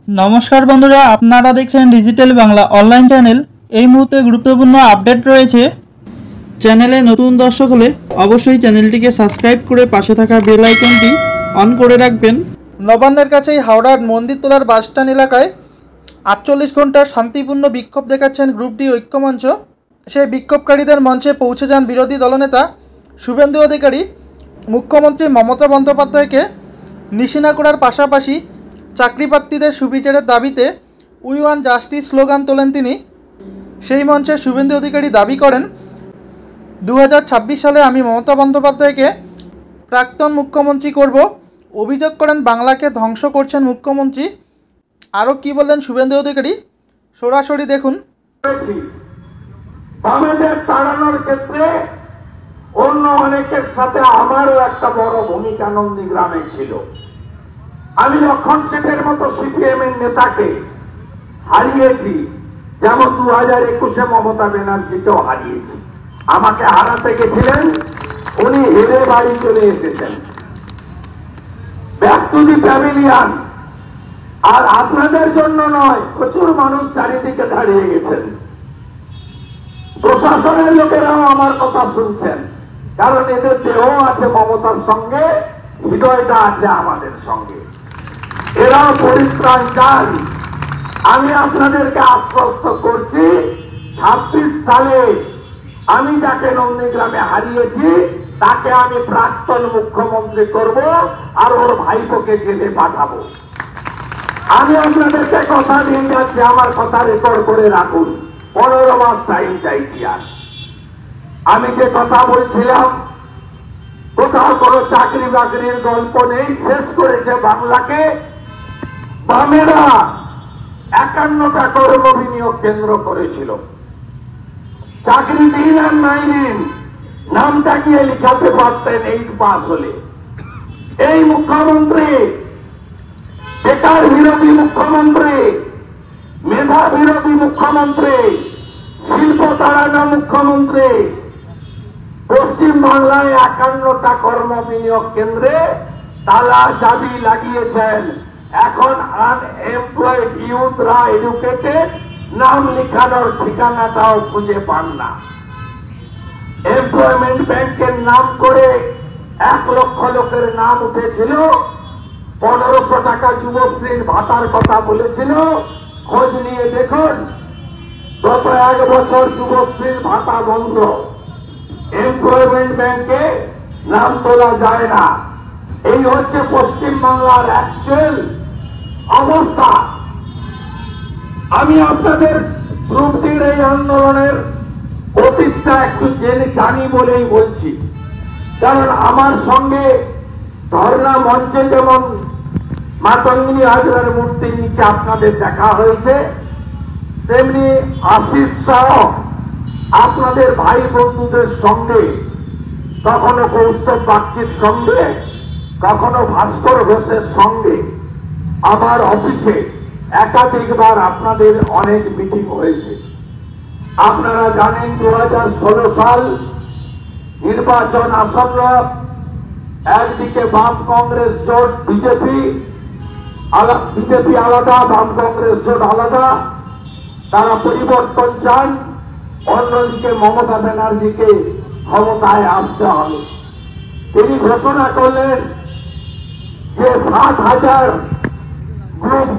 नमस्कार बंधुरा आपनारा देखছেন डिजिटल बांगला ऑनलाइन चैनल। এই মুহূর্তে গুরুত্বপূর্ণ আপডেট রয়েছে। চ্যানেলে নতুন দর্শক হলে অবশ্যই চ্যানেলটিকে সাবস্ক্রাইব করে পাশে থাকা বেল আইকনটি অন করে রাখবেন। নবান্নের কাছেই হাওড়ার মন্দিরতলার বাসস্ট্যান্ড এলাকায় 48 ঘন্টার শান্তিপূর্ণ বিক্ষোভ দেখাচ্ছেন গ্রুপ ডি ঐক্যমঞ্চ। সেই বিক্ষোভকারীদের মঞ্চে পৌঁছে যান বিরোধী দলনেতা শুভেন্দু অধিকারী। মুখ্যমন্ত্রী মমতা বন্দ্যোপাধ্যায়কে নিশানা করার পাশাপাশি চাকরিপ্রার্থীদের সুবিচারের দাবিতে উই ওয়ান জাস্টিস স্লোগান তোলেন তিনি। সেই মঞ্চে শুভেন্দু অধিকারী দাবি করেন, 2026 সালে আমি মমতা বন্দ্যোপাধ্যায়কে প্রাক্তন মুখ্যমন্ত্রী করব। অভিযোগ করেন বাংলাকে ধ্বংস করছেন মুখ্যমন্ত্রী। আরও কি বললেন শুভেন্দু অধিকারী সরাসরি দেখুন। বামেদের তাড়ানোর ক্ষেত্রে অন্য অনেকের সাথে আমারও একটা বড় ভূমিকা নন্দীগ্রামে ছিল। আমি লক্ষণ শেঠের মতো সিপিএম এর নেতাকে হারিয়েছি, যেমন 2021-এ মমতা ব্যানার্জিকেও হারিয়েছি। আমাকে হারাতে গেছিলেন, উনি হেরে বাড়ি চলে এসেছেন। Back to the pavilion. আর আপনাদের জন্য নয়, প্রচুর মানুষ চারিদিকে দাঁড়িয়ে গেছেন। প্রশাসনের লোকেরাও আমার কথা শুনছেন, কারণ এদের দেহ আছে মমতার সঙ্গে, হৃদয়টা আছে আমাদের সঙ্গে। এরাও পরিত্রাণ চান। আমি আপনাদেরকে আশ্বস্ত করছি, 26 সালে আমি যাকে নন্দীগ্রামে হারিয়েছি তাকে আমি প্রাক্তন মুখ্যমন্ত্রী করব, আর ওর ভাইপোকে জেলে পাঠাবো। আমি আপনাদেরকে কথা দিয়ে যাচ্ছি, আমার কথা রেকর্ড করে রাখুন। 15 মাস টাইম চাইছি। আর আমি যে কথা বলছিলাম, কোথাও কোনো চাকরি বাকরির গল্প নেই, শেষ করেছে বাংলাকে বামেরা। 51টা কর্ম বিনিয়োগ কেন্দ্র করেছিল। চাকরি দিন আর নাই দিন নামটা গিয়ে লিখাতে পারতেন 8 পাস হলে। এই মুখ্যমন্ত্রী বেকার বিরোধী মুখ্যমন্ত্রী, মেধা বিরোধী মুখ্যমন্ত্রী, শিল্প তাড়ানো মুখ্যমন্ত্রী পশ্চিম বাংলায় 51টা কর্ম বিনিয়োগ কেন্দ্রে তালা চাবি লাগিয়েছেন। এখন আনএমপ্লয়েড ইউথরা এডুকেটেড, নাম লিখানোর ঠিকানাটাও খুঁজে পান না। এমপ্লয়মেন্ট ব্যাংকের নাম করে 1 লক্ষ লোকের নাম উঠেছিল। 1500 টাকা যুবশ্রীর ভাতার কথা বলেছিল। খোঁজ নিয়ে দেখুন, গত 1 বছর যুবশ্রীর ভাতা বন্ধ। এমপ্লয়মেন্ট ব্যাংকে নাম তোলা যায় না। এই হচ্ছে পশ্চিম বাংলার অ্যাকচুয়াল অবস্থা। আমি আপনাদের গ্রুপ ডির এই আন্দোলনের অতীতটা একটু জানি বলেই বলছি, কারণ আমার সঙ্গে ধর্ণা মঞ্চে যেমন মাতঙ্গিনী হাজরার মূর্তির নিচে আপনাদের দেখা হয়েছে, তেমনি আশিস সহ আপনাদের ভাই বন্ধুদের সঙ্গে, কখনো কৌস্তব বাগচির সঙ্গে, কখনো ভাস্কর ঘোষের সঙ্গে আমার অফিসে একাধিকবার আপনাদের অনেক মিটিং হয়েছে। আপনারা জানেন 2016 সাল নির্বাচন আসন্ন। একদিকে বাম কংগ্রেস জোট, বিজেপি আলাদা, বাম কংগ্রেস জোট আলাদা, তারা পরিবর্তন চান। অন্যদিকে মমতা ব্যানার্জিকে ক্ষমতায় আসতে হবে। তিনি ঘোষণা করলেন যে 60,000 গ্রুপ